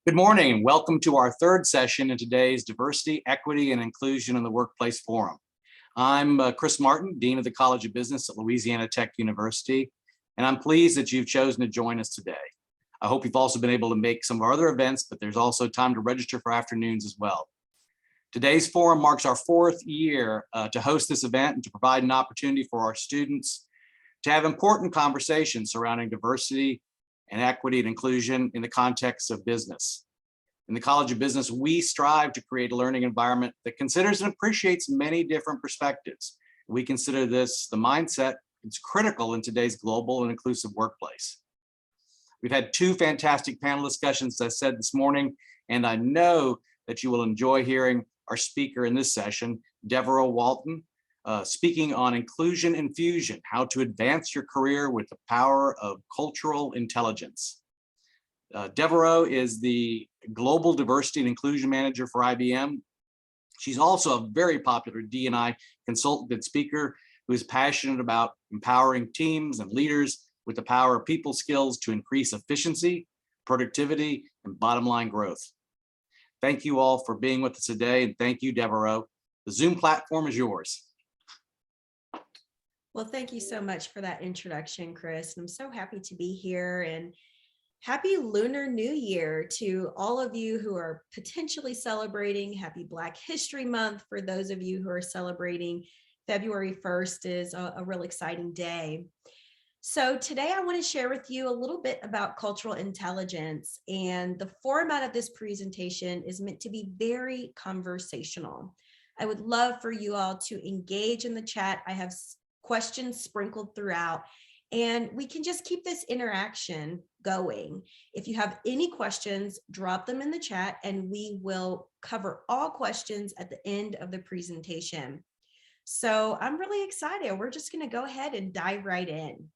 Good morning. Welcome to our third session in today's Diversity, Equity, and Inclusion in the Workplace Forum. I'm Chris Martin, Dean of the College of Business at Louisiana Tech University, and I'm pleased that you've chosen to join us today. I hope you've also been able to make some of our other events, but there's also time to register for afternoons as well. Today's forum marks our fourth year to host this event and to provide an opportunity for our students to have important conversations surrounding diversity and equity and inclusion in the context of business. In the College of Business, we strive to create a learning environment that considers and appreciates many different perspectives. We consider this the mindset that's critical in today's global and inclusive workplace. We've had two fantastic panel discussions, as I said this morning, and I know that you will enjoy hearing our speaker in this session, Devoreaux Walton, speaking on inclusion infusion, how to advance your career with the power of cultural intelligence. Devoreaux is the Global Diversity and Inclusion Manager for IBM. She's also a very popular D&I consultant and speaker who is passionate about empowering teams and leaders with the power of people skills to increase efficiency, productivity, and bottom line growth. Thank you all for being with us today, and thank you, Devoreaux. The Zoom platform is yours. Well, thank you so much for that introduction, Chris. I'm so happy to be here, and happy Lunar New Year to all of you who are potentially celebrating. Happy Black History Month for those of you who are celebrating. February 1st is a real exciting day. So today I want to share with you a little bit about cultural intelligence, and the format of this presentation is meant to be very conversational. I would love for you all to engage in the chat. I have questions sprinkled throughout, and we can just keep this interaction going. If you have any questions, drop them in the chat and we will cover all questions at the end of the presentation. So I'm really excited. We're just going to go ahead and dive right in.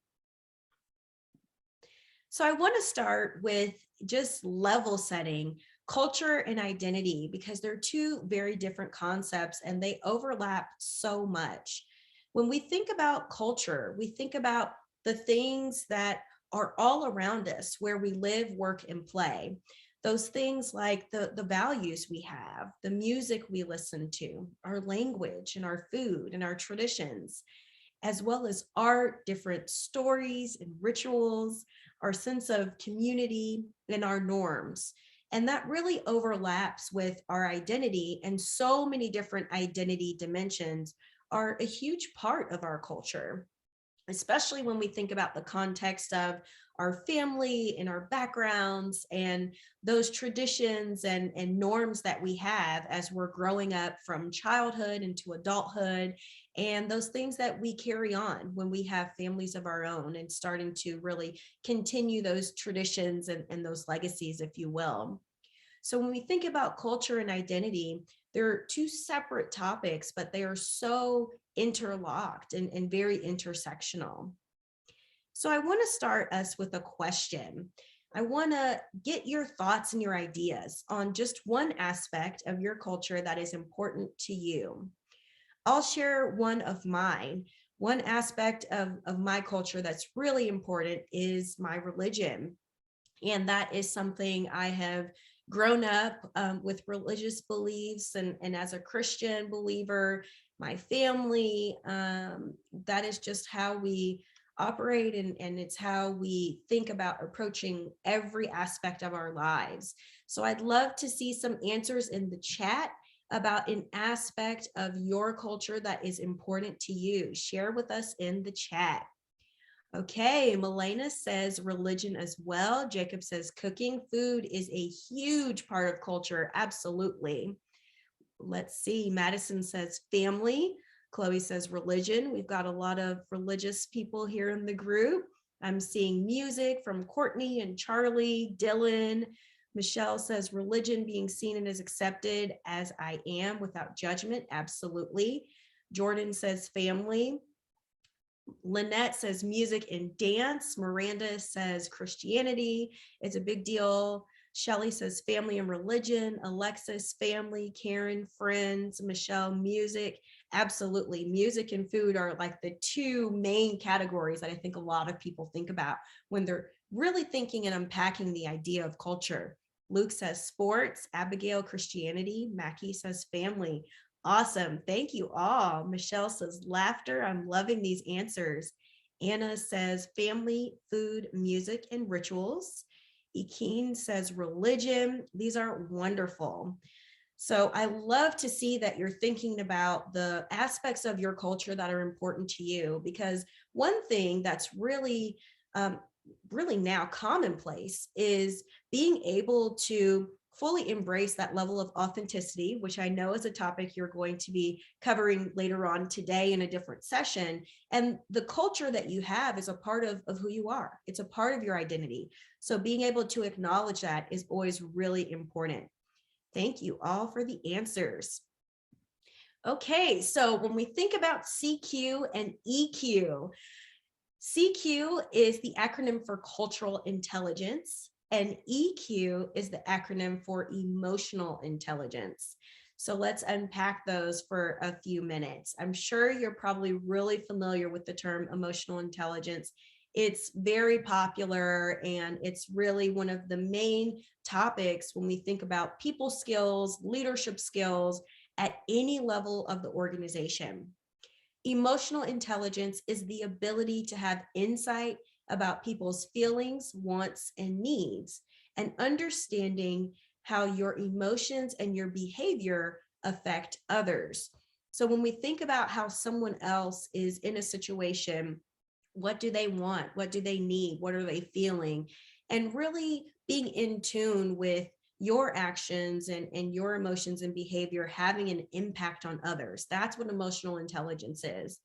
So I want to start with just level setting culture and identity, because they're two very different concepts and they overlap so much. When we think about culture, we think about the things that are all around us, where we live, work, and play. Those things like the values we have, the music we listen to, our language and our food and our traditions, as well as our different stories and rituals, our sense of community and our norms. And that really overlaps with our identity, and so many different identity dimensions are a huge part of our culture, especially when we think about the context of our family and our backgrounds and those traditions and norms that we have as we're growing up from childhood into adulthood, and those things that we carry on when we have families of our own and starting to really continue those traditions and those legacies, if you will. So when we think about culture and identity, they're two separate topics, but they are so interlocked and very intersectional. So I want to start us with a question. I want to get your thoughts and your ideas on just one aspect of your culture that is important to you. I'll share one of mine. One aspect of my culture that's really important is my religion. And that is something I have grown up with religious beliefs, and as a Christian believer, my family, that is just how we operate, and it's how we think about approaching every aspect of our lives. So I'd love to see some answers in the chat about an aspect of your culture that is important to you. Share with us in the chat. Okay, Milena says religion as well. Jacob says cooking. Food is a huge part of culture. Absolutely. Let's see. Madison says family. Chloe says religion. We've got a lot of religious people here in the group. I'm seeing music from Courtney and Charlie, Dylan. Michelle says religion, being seen and is accepted as I am without judgment. Absolutely. Jordan says family. Lynette says music and dance. Miranda says Christianity. It's a big deal. Shelly says family and religion. Alexis, family. Karen, friends. Michelle, music. Absolutely. Music and food are like the two main categories that I think a lot of people think about when they're really thinking and unpacking the idea of culture. Luke says sports. Abigail, Christianity. Mackie says family. Awesome. Thank you all. Michelle says laughter. I'm loving these answers. Anna says family, food, music, and rituals. Ekeen says religion. These are wonderful. So I love to see that you're thinking about the aspects of your culture that are important to you, because one thing that's um, really now commonplace is being able to fully embrace that level of authenticity, which I know is a topic you're going to be covering later on today in a different session. And the culture that you have is a part of who you are. It's a part of your identity. So being able to acknowledge that is always really important. Thank you all for the answers. Okay, so when we think about CQ and EQ, CQ is the acronym for cultural intelligence, and EQ is the acronym for emotional intelligence. So let's unpack those for a few minutes. I'm sure you're probably really familiar with the term emotional intelligence. It's very popular, and it's really one of the main topics when we think about people skills, leadership skills at any level of the organization. Emotional intelligence is the ability to have insight about people's feelings, wants, and needs, and understanding how your emotions and your behavior affect others. So when we think about how someone else is in a situation, what do they want? What do they need? What are they feeling? And really being in tune with your actions and your emotions and behavior having an impact on others. That's what emotional intelligence is.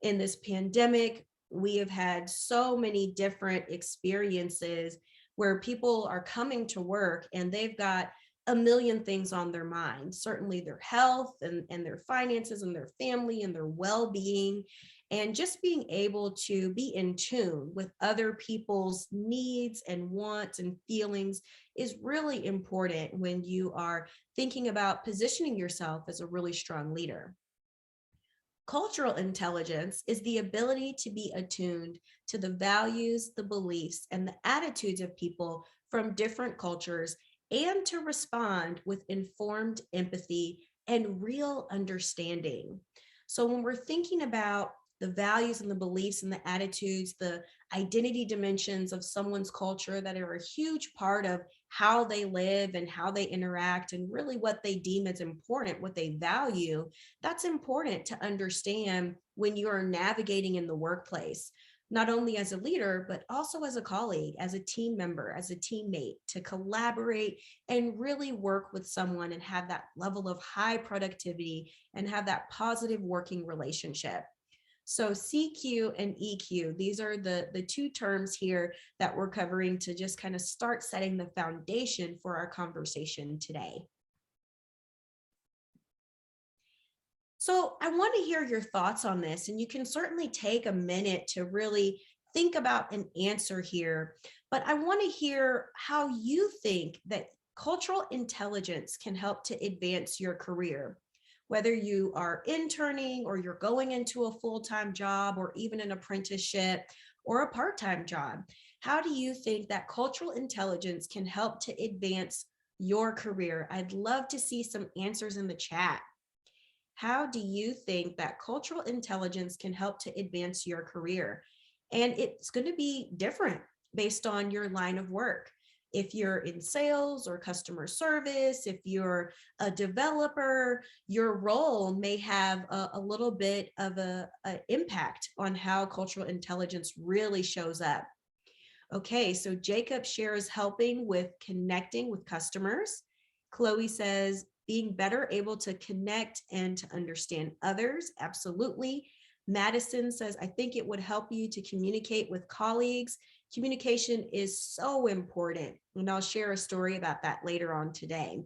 In this pandemic, we have had so many different experiences where people are coming to work and they've got a million things on their mind, certainly their health and their finances and their family and their well-being, and just being able to be in tune with other people's needs and wants and feelings is really important when you are thinking about positioning yourself as a really strong leader. Cultural intelligence is the ability to be attuned to the values, the beliefs, and the attitudes of people from different cultures, and to respond with informed empathy and real understanding. So when we're thinking about the values and the beliefs and the attitudes, the identity dimensions of someone's culture that are a huge part of how they live and how they interact and really what they deem as important, what they value, that's important to understand when you are navigating in the workplace, not only as a leader, but also as a colleague, as a team member, as a teammate, to collaborate and really work with someone and have that level of high productivity and have that positive working relationship. So CQ and EQ, these are the two terms here that we're covering to just kind of start setting the foundation for our conversation today. So I want to hear your thoughts on this, and you can certainly take a minute to really think about an answer here, but I want to hear how you think that cultural intelligence can help to advance your career, whether you are interning or you're going into a full-time job or even an apprenticeship or a part-time job. How do you think that cultural intelligence can help to advance your career? I'd love to see some answers in the chat. How do you think that cultural intelligence can help to advance your career? And it's going to be different based on your line of work. If you're in sales or customer service, if you're a developer, your role may have a little bit of a impact on how cultural intelligence really shows up. Okay, so Jacob shares helping with connecting with customers. Chloe says being better able to connect and to understand others. Absolutely. Madison says, I think it would help you to communicate with colleagues. Communication is so important, and I'll share a story about that later on today.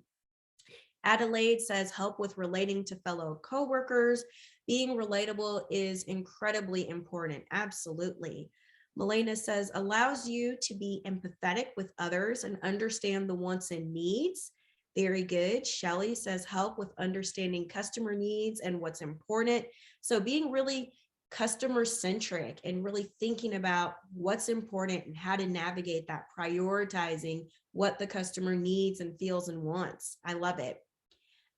Adelaide says help with relating to fellow coworkers. Being relatable is incredibly important. Absolutely. Melena says allows you to be empathetic with others and understand the wants and needs. Very good. Shelley says help with understanding customer needs and what's important. So being really customer centric and really thinking about what's important and how to navigate that, prioritizing what the customer needs and feels and wants. I love it.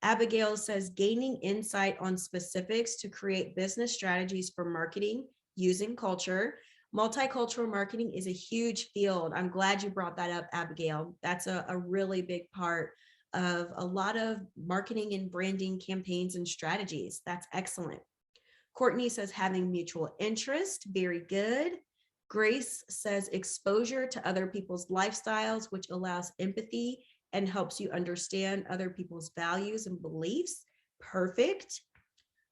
Abigail says gaining insight on specifics to create business strategies for marketing using culture. Multicultural marketing is a huge field. I'm glad you brought that up, Abigail. That's a really big part of a lot of marketing and branding campaigns and strategies. That's excellent. Courtney says having mutual interest, very good. Grace says exposure to other people's lifestyles, which allows empathy and helps you understand other people's values and beliefs. Perfect.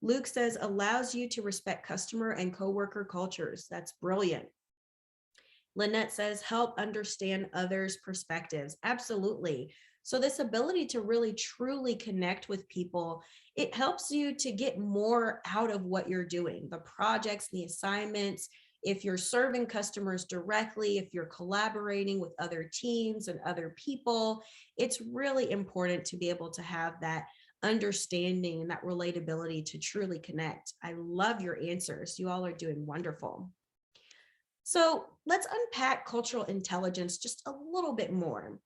Luke says allows you to respect customer and coworker cultures. That's brilliant. Lynette says help understand others' perspectives. Absolutely. So this ability to really truly connect with people, it helps you to get more out of what you're doing, the projects, the assignments. If you're serving customers directly, if you're collaborating with other teams and other people, it's really important to be able to have that understanding and that relatability to truly connect. I love your answers. You all are doing wonderful. So let's unpack cultural intelligence just a little bit more.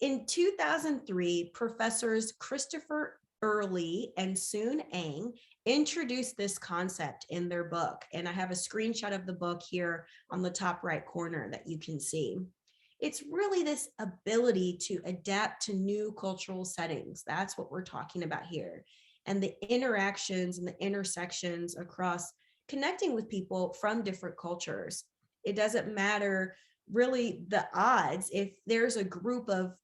In 2003, professors Christopher Early and Soon Ang introduced this concept in their book. And I have a screenshot of the book here on the top right corner that you can see. It's really this ability to adapt to new cultural settings. That's what we're talking about here. And the interactions and the intersections across connecting with people from different cultures. It doesn't matter really the odds. If there's a group of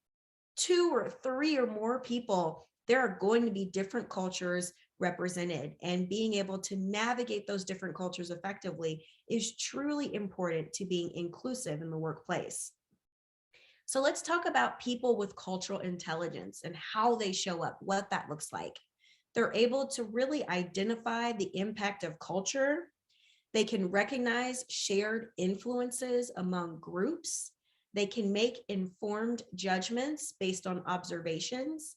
2 or 3 or more people, there are going to be different cultures represented, and being able to navigate those different cultures effectively is truly important to being inclusive in the workplace. So let's talk about people with cultural intelligence and how they show up, what that looks like. They're able to really identify the impact of culture. They can recognize shared influences among groups. They can make informed judgments based on observations.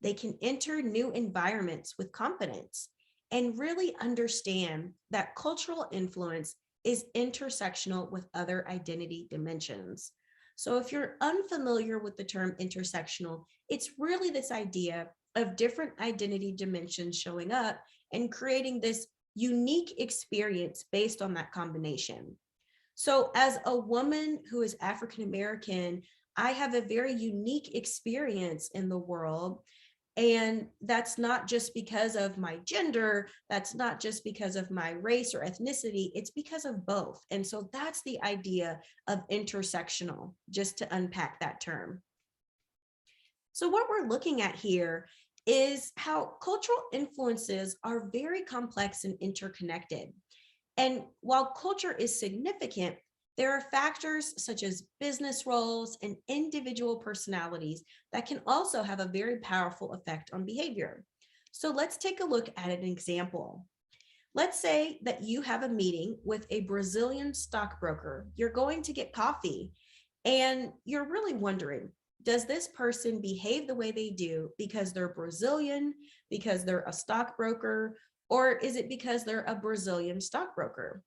They can enter new environments with confidence and really understand that cultural influence is intersectional with other identity dimensions. So if you're unfamiliar with the term intersectional, it's really this idea of different identity dimensions showing up and creating this unique experience based on that combination. So as a woman who is African American, I have a very unique experience in the world. And that's not just because of my gender, that's not just because of my race or ethnicity, it's because of both. And so that's the idea of intersectional, just to unpack that term. So what we're looking at here is how cultural influences are very complex and interconnected. And while culture is significant, there are factors such as business roles and individual personalities that can also have a very powerful effect on behavior. So let's take a look at an example. Let's say that you have a meeting with a Brazilian stockbroker. You're going to get coffee and you're really wondering, does this person behave the way they do because they're Brazilian, because they're a stockbroker, or is it because they're a Brazilian stockbroker?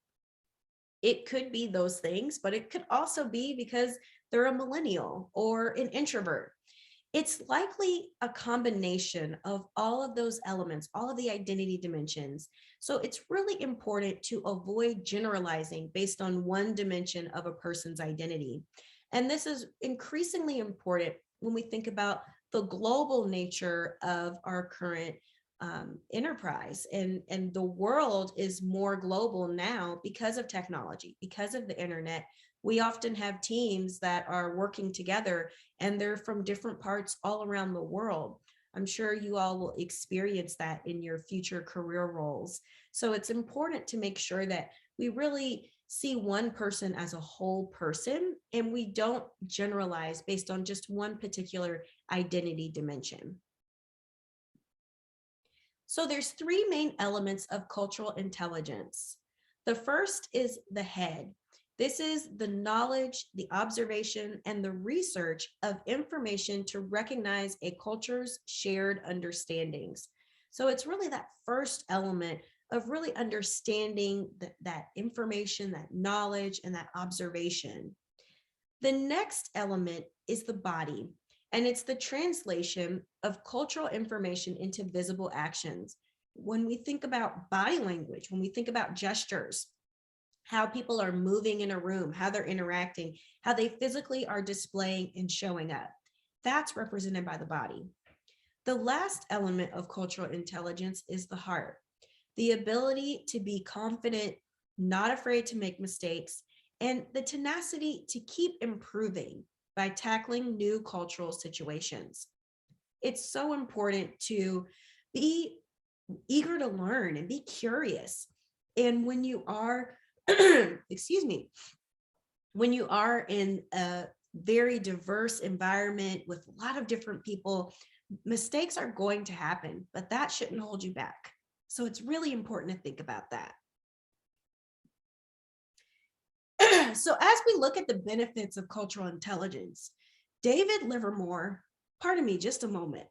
It could be those things, but it could also be because they're a millennial or an introvert. It's likely a combination of all of those elements, all of the identity dimensions. So it's really important to avoid generalizing based on one dimension of a person's identity. And this is increasingly important when we think about the global nature of our current enterprise, and the world is more global now because of technology, because of the internet. We often have teams that are working together and they're from different parts all around the world. I'm sure you all will experience that in your future career roles. So it's important to make sure that we really see one person as a whole person and we don't generalize based on just one particular identity dimension. So there's 3 main elements of cultural intelligence. The first is the head. This is the knowledge, the observation, and the research of information to recognize a culture's shared understandings. So it's really that first element of really understanding that information, that knowledge, and that observation. The next element is the body, and it's the translation of cultural information into visible actions. When we think about body language, when we think about gestures, how people are moving in a room, how they're interacting, how they physically are displaying and showing up, that's represented by the body. The last element of cultural intelligence is the heart, the ability to be confident, not afraid to make mistakes, and the tenacity to keep improving by tackling new cultural situations. It's so important to be eager to learn and be curious. And when you are, excuse me, when you are in a very diverse environment with a lot of different people, mistakes are going to happen, but that shouldn't hold you back. So it's really important to think about that. So as we look at the benefits of cultural intelligence, David Livermore, pardon me just a moment.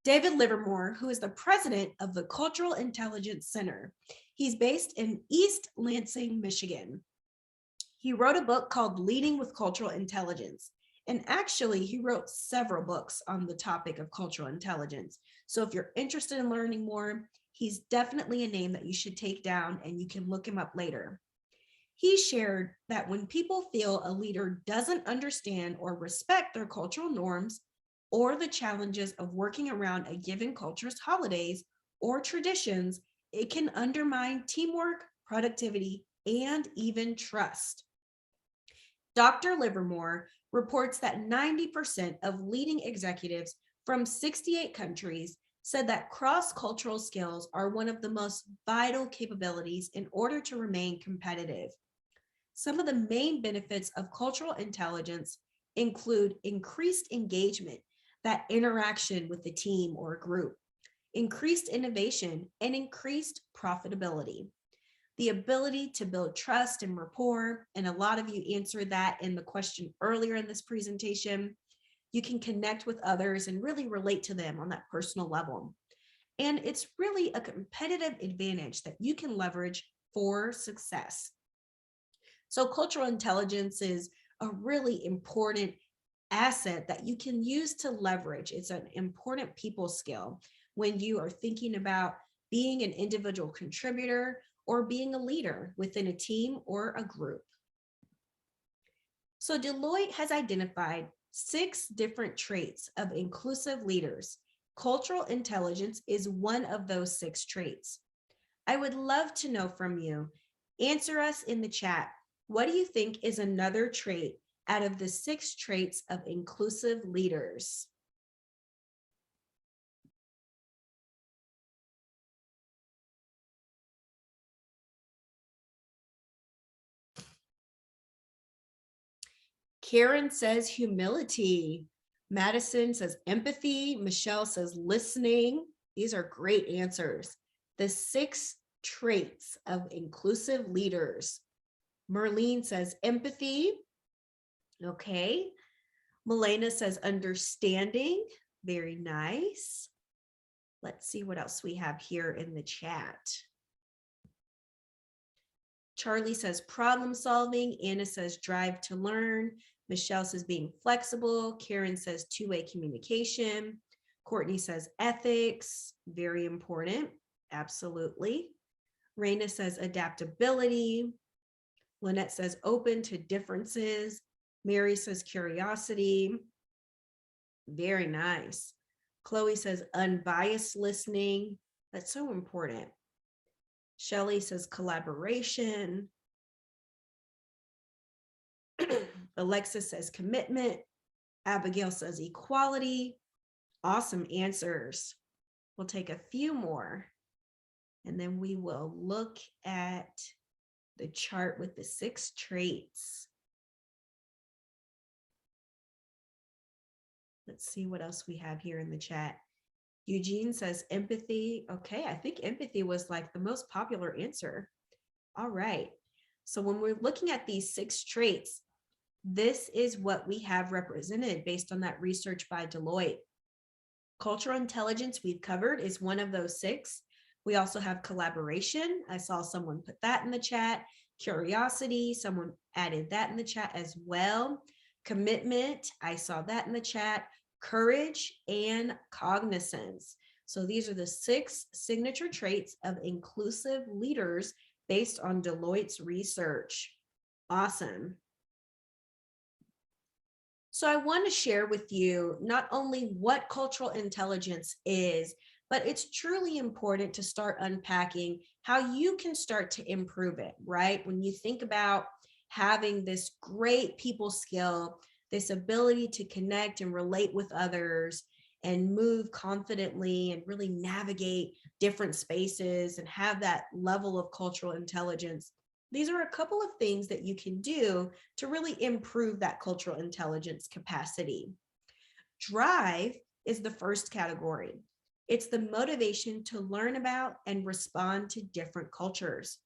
David Livermore, who is the president of the Cultural Intelligence Center. He's based in East Lansing, Michigan. He wrote a book called Leading with Cultural Intelligence. And actually, he wrote several books on the topic of cultural intelligence. So if you're interested in learning more, he's definitely a name that you should take down and you can look him up later. He shared that when people feel a leader doesn't understand or respect their cultural norms or the challenges of working around a given culture's holidays or traditions, it can undermine teamwork, productivity, and even trust. Dr. Livermore reports that 90% of leading executives from 68 countries said that cross-cultural skills are one of the most vital capabilities in order to remain competitive. Some of the main benefits of cultural intelligence include increased engagement, that interaction with the team or group, increased innovation, and increased profitability. The ability to build trust and rapport, and a lot of you answered that in the question earlier in this presentation. You can connect with others and really relate to them on that personal level. And it's really a competitive advantage that you can leverage for success. So cultural intelligence is a really important asset that you can use to leverage. It's an important people skill when you are thinking about being an individual contributor or being a leader within a team or a group. So Deloitte has identified 6 different traits of inclusive leaders. Cultural intelligence is one of those 6 traits. I would love to know from you. Answer us in the chat. What do you think is another trait out of the 6 traits of inclusive leaders? Karen says humility. Madison says empathy. Michelle says listening. These are great answers. The 6 traits of inclusive leaders. Merlene says empathy. Okay. Milena says understanding. Very nice. Let's see what else we have here in the chat. Charlie says problem solving. Anna says drive to learn. Michelle says being flexible. Karen says two-way communication. Courtney says ethics. Very important. Absolutely. Raina says adaptability. Lynette says open to differences. Mary says curiosity. Very nice. Chloe says unbiased listening. That's so important. Shelley says collaboration. Alexis says commitment. Abigail says equality. Awesome answers. We'll take a few more and then we will look at the chart with the 6 traits. Let's see what else we have here in the chat. Eugene says empathy. Okay, I think empathy was like the most popular answer. All right. So when we're looking at these 6 traits, this is what we have represented based on that research by Deloitte. Cultural intelligence we've covered is one of those six. We also have collaboration. I saw someone put that in the chat. Curiosity, someone added that in the chat as well. Commitment, I saw that in the chat. Courage and cognizance. So these are the six signature traits of inclusive leaders based on Deloitte's research. Awesome. So I want to share with you not only what cultural intelligence is, but it's truly important to start unpacking how you can start to improve it, right? When you think about having this great people skill, this ability to connect and relate with others and move confidently and really navigate different spaces and have that level of cultural intelligence. These are a couple of things that you can do to really improve that cultural intelligence capacity. Drive is the first category. It's the motivation to learn about and respond to different cultures.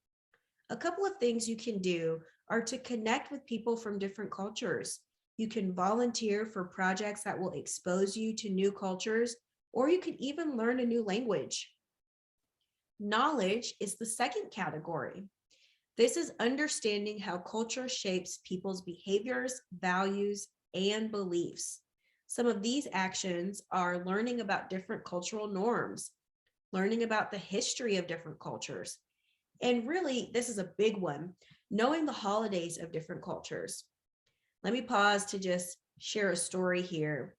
A couple of things you can do are to connect with people from different cultures. You can volunteer for projects that will expose you to new cultures, or you could even learn a new language. Knowledge is the second category. This is understanding how culture shapes people's behaviors, values, and beliefs. Some of these actions are learning about different cultural norms, learning about the history of different cultures, and really, this is a big one, knowing the holidays of different cultures. Let me pause to just share a story here.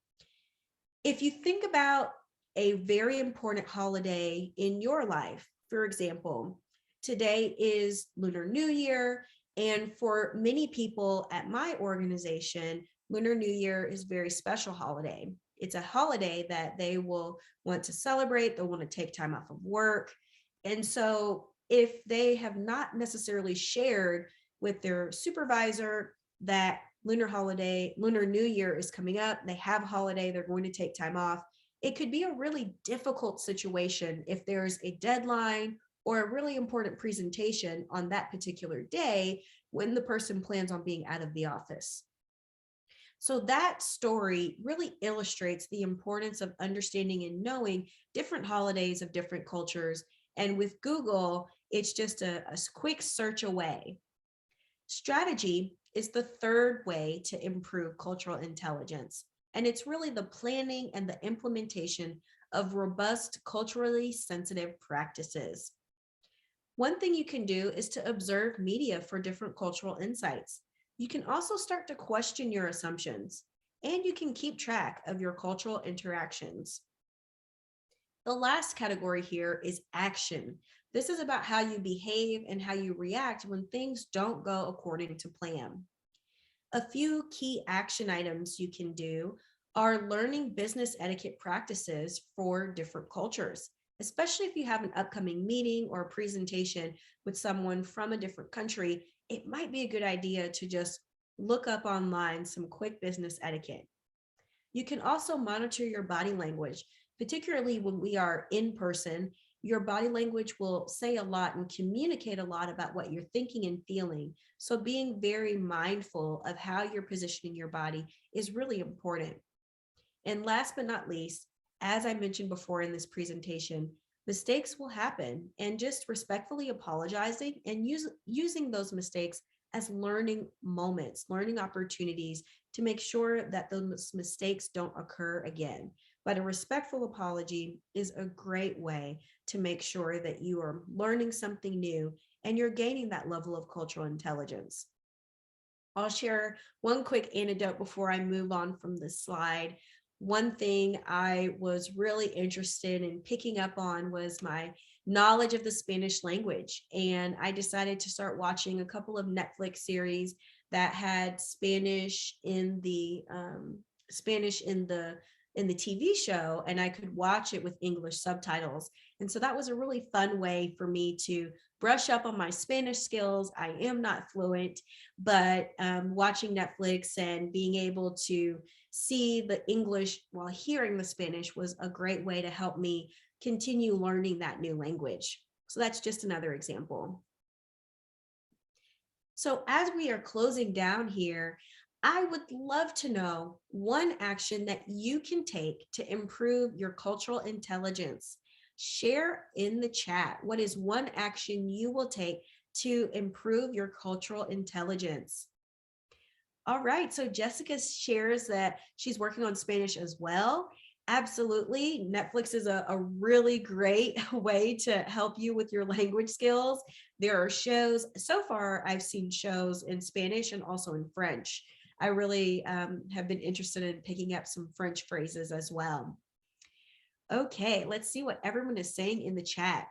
If you think about a very important holiday in your life, for example, today is Lunar New Year, and for many people at my organization, Lunar New Year is a very special holiday. It's a holiday that they will want to celebrate, they'll want to take time off of work. And so if they have not necessarily shared with their supervisor that Lunar New Year is coming up, they have a holiday, they're going to take time off, it could be a really difficult situation if there's a deadline or a really important presentation on that particular day when the person plans on being out of the office. So that story really illustrates the importance of understanding and knowing different holidays of different cultures. And with Google, it's just a quick search away. Strategy is the third way to improve cultural intelligence. And it's really the planning and the implementation of robust, culturally sensitive practices. One thing you can do is to observe media for different cultural insights. You can also start to question your assumptions, and you can keep track of your cultural interactions. The last category here is action. This is about how you behave and how you react when things don't go according to plan. A few key action items you can do are learning business etiquette practices for different cultures, especially if you have an upcoming meeting or a presentation with someone from a different country. It might be a good idea to just look up online some quick business etiquette. You can also monitor your body language, particularly when we are in person. Your body language will say a lot and communicate a lot about what you're thinking and feeling. So being very mindful of how you're positioning your body is really important. And last but not least, as I mentioned before in this presentation, mistakes will happen, and just respectfully apologizing and using those mistakes as learning moments, learning opportunities to make sure that those mistakes don't occur again. But a respectful apology is a great way to make sure that you are learning something new and you're gaining that level of cultural intelligence. I'll share one quick anecdote before I move on from this slide. One thing I was really interested in picking up on was my knowledge of the Spanish language. And I decided to start watching a couple of Netflix series that had Spanish in the TV show, and I could watch it with English subtitles. And so that was a really fun way for me to brush up on my Spanish skills. I am not fluent, but watching Netflix and being able to see the English while hearing the Spanish was a great way to help me continue learning that new language. So that's just another example. So as we are closing down here, I would love to know one action that you can take to improve your cultural intelligence. Share in the chat. What is one action you will take to improve your cultural intelligence? All right, so Jessica shares that she's working on Spanish as well. Absolutely. Netflix is a really great way to help you with your language skills. There are shows, so far I've seen shows in Spanish and also in French. I really have been interested in picking up some French phrases as well. Okay, let's see what everyone is saying in the chat.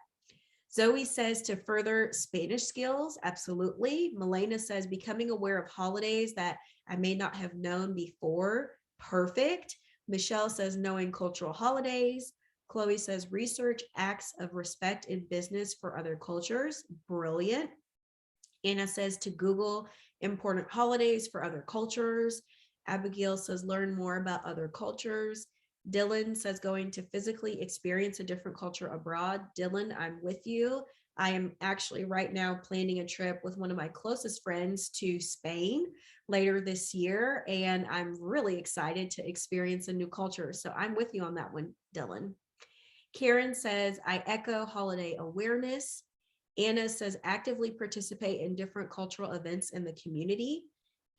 Zoe says to further Spanish skills, absolutely. Milena says becoming aware of holidays that I may not have known before, perfect. Michelle says knowing cultural holidays. Chloe says research acts of respect in business for other cultures, brilliant. Anna says to Google important holidays for other cultures. Abigail says learn more about other cultures. Dylan says going to physically experience a different culture abroad. Dylan, I'm with you. I am actually right now planning a trip with one of my closest friends to Spain later this year, and I'm really excited to experience a new culture. So I'm with you on that one, Dylan. Karen says, I echo holiday awareness. Anna says, actively participate in different cultural events in the community.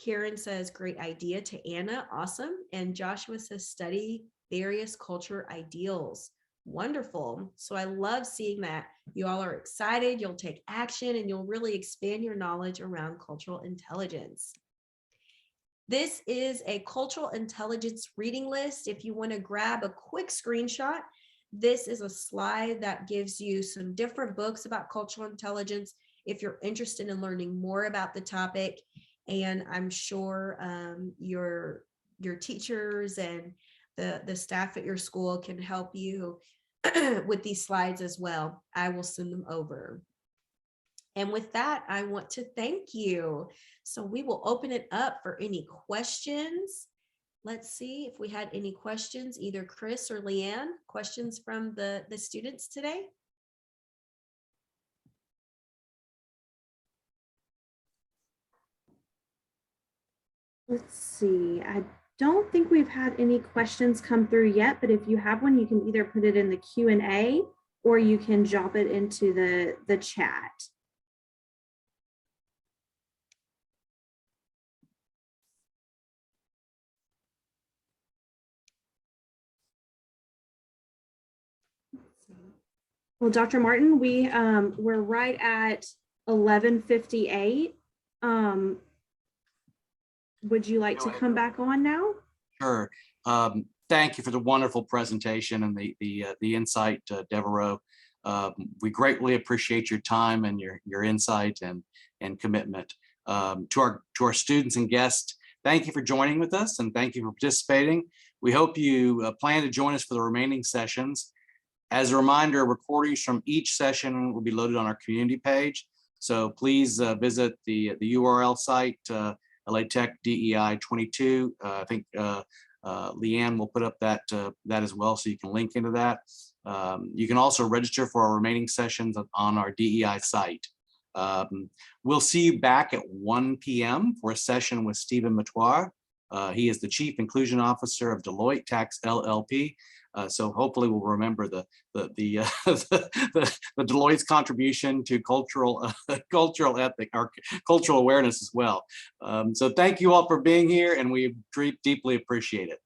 Karen says, great idea to Anna, awesome. And Joshua says, study various culture ideals. Wonderful. So I love seeing that you all are excited, you'll take action, and you'll really expand your knowledge around cultural intelligence. This is a cultural intelligence reading list. If you want to grab a quick screenshot, this is a slide that gives you some different books about cultural intelligence if you're interested in learning more about the topic. And I'm sure your teachers and the staff at your school can help you with these slides as well. I will send them over. And with that, I want to thank you. So we will open it up for any questions. Let's see if we had any questions, either Chris or Leanne, questions from the students today. Let's see. I don't think we've had any questions come through yet, but if you have one, you can either put it in the Q&A or you can drop it into the chat. Well, Dr. Martin, we're right at 11:58. Would you like to come back on now? Sure. Thank you for the wonderful presentation and the insight, Devoreaux. We greatly appreciate your time and your insight and commitment. To our students and guests, thank you for joining with us and thank you for participating. We hope you plan to join us for the remaining sessions. As a reminder, recordings from each session will be loaded on our community page. So please visit the URL site, LA Tech DEI 22. I think Leanne will put up that as well, so you can link into that. You can also register for our remaining sessions on our DEI site. We'll see you back at 1 p.m. for a session with Stephen Matoir. He is the Chief Inclusion Officer of Deloitte Tax LLP. So hopefully we'll remember the Deloitte's contribution to cultural ethic or cultural awareness as well. So thank you all for being here, and we deeply appreciate it.